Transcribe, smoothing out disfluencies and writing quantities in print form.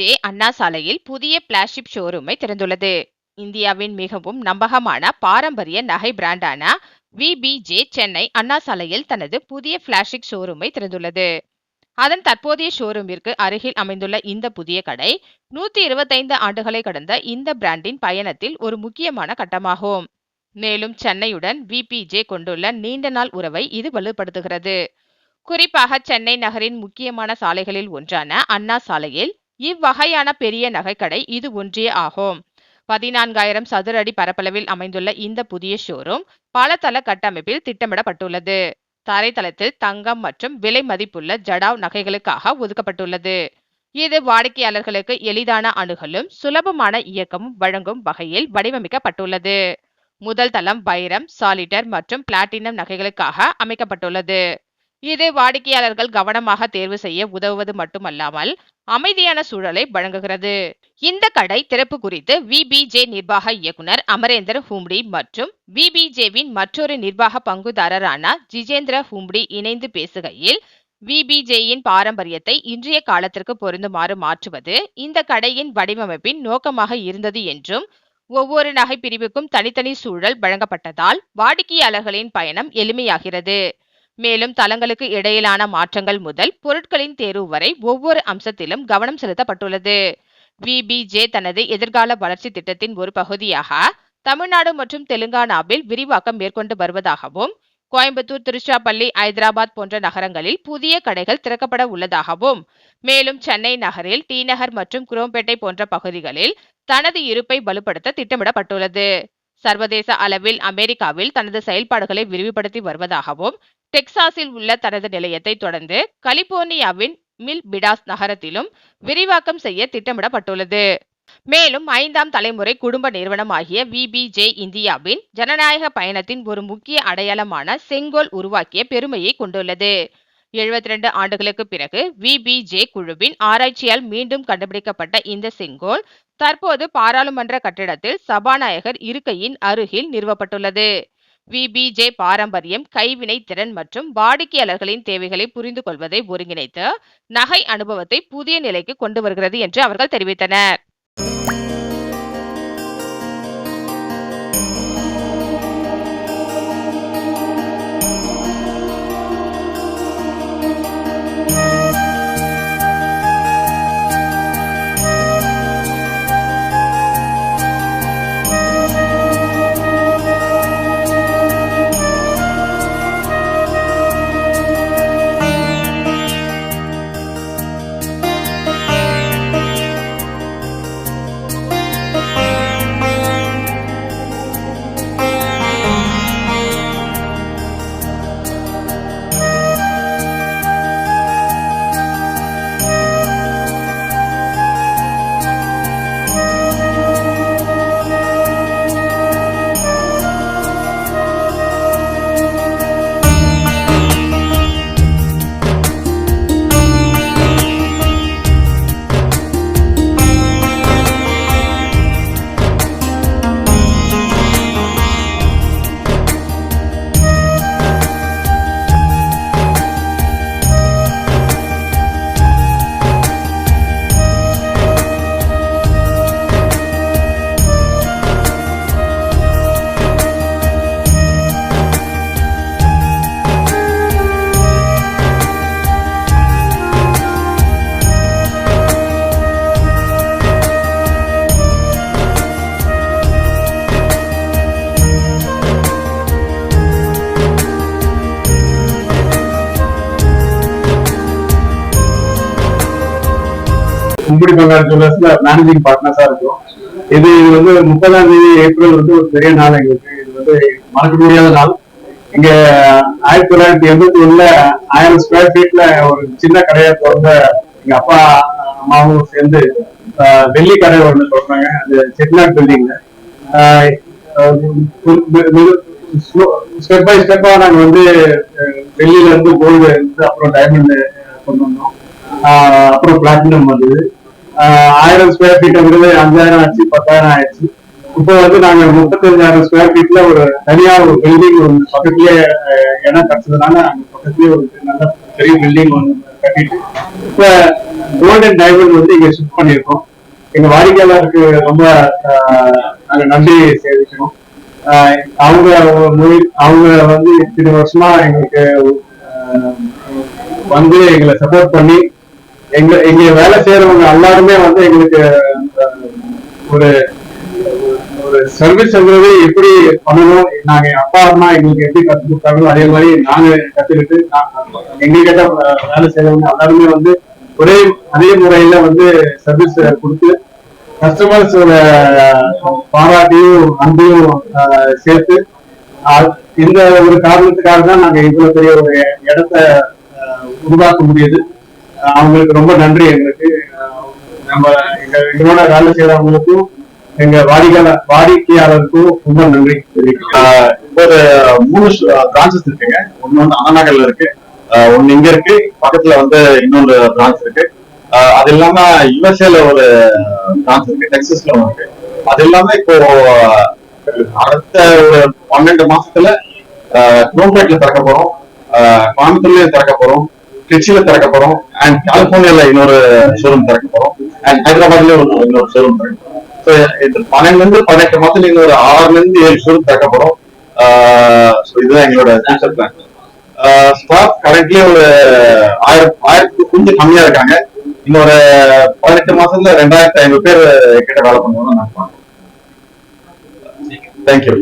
VBJ அண்ணா சாலையில் புதிய flagship ஷோரூமை திறந்துள்ளது. இந்தியாவின் மிகவும் நம்பகமான பாரம்பரிய நகை பிராண்டான VBJ சென்னை அண்ணா சாலையில் தனது புதிய பிளாக்ஷிப் ஷோரூமை திறந்துள்ளது. அதன் தற்போதைய ஷோரூமிற்கு அருகில் அமைந்துள்ள இந்த புதிய கடை 125 ஆண்டுகளை கடந்த இந்த பிராண்டின் பயணத்தில் ஒரு முக்கியமான கட்டமாகும். மேலும் சென்னையுடன் VBJ கொண்டுள்ள நீண்ட நாள் உறவை இது வலுப்படுத்துகிறது. குறிப்பாக சென்னை நகரின் முக்கியமான சாலைகளில் ஒன்றான அண்ணா சாலையில் இவ்வகையான பெரிய நகைக்கடை இது ஒன்றே ஆகும். 14,000 சதுர அடி பரப்பளவில் அமைந்துள்ள இந்த புதிய ஷோரூம் பல தள கட்டமைப்பில் திட்டமிடப்பட்டுள்ளது. தரைத்தளத்தில் தங்கம் மற்றும் விலை மதிப்புள்ள ஜடாவ் நகைகளுக்காக ஒதுக்கப்பட்டுள்ளது. இது வாடிக்கையாளர்களுக்கு எளிதான அணுகலும் சுலபமான இயக்கமும் வழங்கும் வகையில் வடிவமைக்கப்பட்டுள்ளது. முதல் தளம் வைரம், சாலிட்டர் மற்றும் பிளாட்டினம் நகைகளுக்காக அமைக்கப்பட்டுள்ளது. இது வாடிக்கையாளர்கள் கவனமாக தேர்வு செய்ய உதவுவது மட்டுமல்லாமல் அமைதியான சூழலை வழங்குகிறது. இந்த கடை திறப்பு குறித்து VBJ நிர்வாக இயக்குனர் அமரேந்தர் ஹூம்டி மற்றும் VBJவின் மற்றொரு நிர்வாக பங்குதாரரான ஜிஜேந்திர ஹூம்டி இணைந்து பேசுகையில், VBJயின் பாரம்பரியத்தை இன்றைய காலத்திற்கு பொருந்துமாறு மாற்றுவது இந்த கடையின் வடிவமைப்பின் நோக்கமாக இருந்தது என்றும், ஒவ்வொரு நகை பிரிவுக்கும் தனித்தனி சூழல் வழங்கப்பட்டதால் வாடிக்கையாளர்களின் பயணம் எளிமையாகிறது. மேலும் தளங்களுக்கு இடையிலான மாற்றங்கள் முதல் பொருட்களின் தேர்வு வரை ஒவ்வொரு அம்சத்திலும் கவனம் செலுத்தப்பட்டுள்ளது. VBJ தனது எதிர்கால வளர்ச்சி திட்டத்தின் ஒரு பகுதியாக தமிழ்நாடு மற்றும் தெலுங்கானாவில் விரிவாக்கம் மேற்கொண்டு வருவதாகவும், கோயம்புத்தூர், திருச்சிராப்பள்ளி, ஐதராபாத் போன்ற நகரங்களில் புதிய கடைகள் திறக்கப்பட உள்ளதாகவும், மேலும் சென்னை நகரில் டி நகர் மற்றும் குரோம்பேட்டை போன்ற பகுதிகளில் தனது இருப்பை வலுப்படுத்த திட்டமிடப்பட்டுள்ளது. சர்வதேச அளவில் அமெரிக்காவில் தனது செயல்பாடுகளை விரிவுபடுத்தி வருவதாகவும், டெக்சாஸில் உள்ள தனது நிலையத்தை தொடர்ந்து கலிபோர்னியாவின் மில்பிடாஸ் நகரத்திலும் விரிவாக்கம் செய்ய திட்டமிடப்பட்டுள்ளது. மேலும் 5ஆம் தலைமுறை குடும்ப நிறுவனமாகிய VBJ இந்தியாவின் ஜனநாயக பயணத்தின் ஒரு முக்கிய அடையாளமான செங்கோல் உருவாக்கிய பெருமையை கொண்டுள்ளது. 72 ஆண்டுகளுக்கு பிறகு VBJ குழுவின் ஆராய்ச்சியால் மீண்டும் கண்டுபிடிக்கப்பட்ட இந்த செங்கோல் தற்போது பாராளுமன்ற கட்டிடத்தில் சபாநாயகர் இருக்கையின் அருகில் நிறுவப்பட்டுள்ளது. VBJ பாரம்பரியம், கைவினை திறன் மற்றும் வாடிக்கையாளர்களின் தேவைகளை புரிந்து கொள்வதை ஒருங்கிணைத்து நகை அனுபவத்தை புதிய நிலைக்கு கொண்டு வருகிறது என்று அவர்கள் தெரிவித்தனர். கும்படி பங்காளி ஜுவல்லர்ஸ்ல மேனேஜிங் பார்ட்னர்ஸா இருக்கும். இது வந்து 30ஆம் தேதி ஏப்ரல் வந்து ஒரு பெரிய நாள் எங்களுக்கு. இது வந்து மறக்க முடியாத நாள். இங்க 1981ல 1000 ஸ்கொயர் ஃபீட்ல ஒரு சின்ன கடையை திறந்த எங்க அப்பா அம்மாவும் சேர்ந்து வெள்ளி கடை ஒன்று சொல்றாங்க. அந்த செட்டிநாட் பில்டிங்ல ஸ்டெப் பை ஸ்டெப்பா நாங்க வந்து வெள்ளியில இருந்து கோல்டு இருந்து அப்புறம் டைமண்ட் கொண்டு வந்தோம். அப்புறம் பிளாட்டினம் வந்தது. 1000 ஸ்கொயர் ஃபீட் வந்து 5000 ஆச்சு, 10,000 ஆயிடுச்சு. இப்போ வந்து நாங்க 35,000 ஸ்கொயர் ஃபீட்ல ஒரு தனியா ஒரு பில்டிங் ஒன்று பக்கத்துலயே இடம் கிடைச்சதுனால அங்க பக்கத்துலயே ஒரு நல்ல பெரிய பில்டிங் ஒன்று கட்டிட்டு இப்ப கோல்டன் டைமண்ட் வந்து இங்க ஷிஃப்ட் பண்ணியிருக்கோம். எங்க வாடிக்கையாளருக்கு ரொம்ப நாங்க நன்றி தெரிவிக்கணும். அவங்க அவங்க வந்து இத்தனை வருஷமா எங்களுக்கு வந்து எங்களை சப்போர்ட் பண்ணி எங்க வேலை செய்யறவங்க எல்லாருமே வந்து எங்களுக்கு ஒரு ஒரு சர்வீஸ்ங்கிறது எப்படி பண்ணணும், நாங்க அப்பா அம்மா எங்களுக்கு எப்படி கத்து கொடுத்தாங்களோ அதே மாதிரி நாங்க கத்துக்கிட்டு எங்ககிட்ட வேலை செய்யறவங்க எல்லாருமே வந்து அதே முறையில வந்து சர்வீஸ் கொடுத்து கஸ்டமர்ஸோட பாராட்டியும் அன்பையும் சேர்த்து இந்த ஒரு காரணத்துக்காக தான் நாங்க இவ்வளவு பெரிய ஒரு இடத்த உருவாக்க முடியுது. அவங்களுக்கு ரொம்ப நன்றி. எங்களுக்கு நம்ம எங்களோட வேலை செய்யறவங்களுக்கும் எங்க வாடிக்கையாளருக்கும் ரொம்ப நன்றி. ஒரு 3 பிரான்சஸ் இருக்குங்க. ஒண்ணு வந்து அண்ணா நகர்ல இருக்கு, ஒண்ணு இங்க இருக்கு, பக்கத்துல வந்து இன்னொரு பிரான்ச் இருக்கு. அது இல்லாம யுஎஸ்ஏல ஒரு பிரான்ச் இருக்கு, டெக்ஸஸ்ல ஒன்று இருக்கு. அது இல்லாம இப்போ அடுத்த ஒரு 12 மாசத்துல குரோம்பேட்ல திறக்க போறோம், கோயம்புத்தூர்லயும் திறக்க போறோம், திருச்சியில திறக்க போறோம், அண்ட் கலிபோர்னியால இன்னொரு ஷோரூம் திறக்க போறோம், அண்ட் ஹைதராபாத்ல இன்னொரு ஷோரூம் திறக்க போறோம். ஸோ 12 to 18 மாசத்துல இன்னொரு 6 to 7 ஷோரூம் திறக்க போறோம். இதுதான் எங்களோட ஃபியூச்சர் பிளான். ஸ்டாஃப் கரண்ட்லி ஒரு 1000 கொஞ்சம் கம்மியா இருக்காங்க. இன்னொரு 18 மாசத்துல 2500 பேர் கிட்ட வேலை பண்ணுவோம்னு நான் பாக்கிறேன். தேங்க்யூ.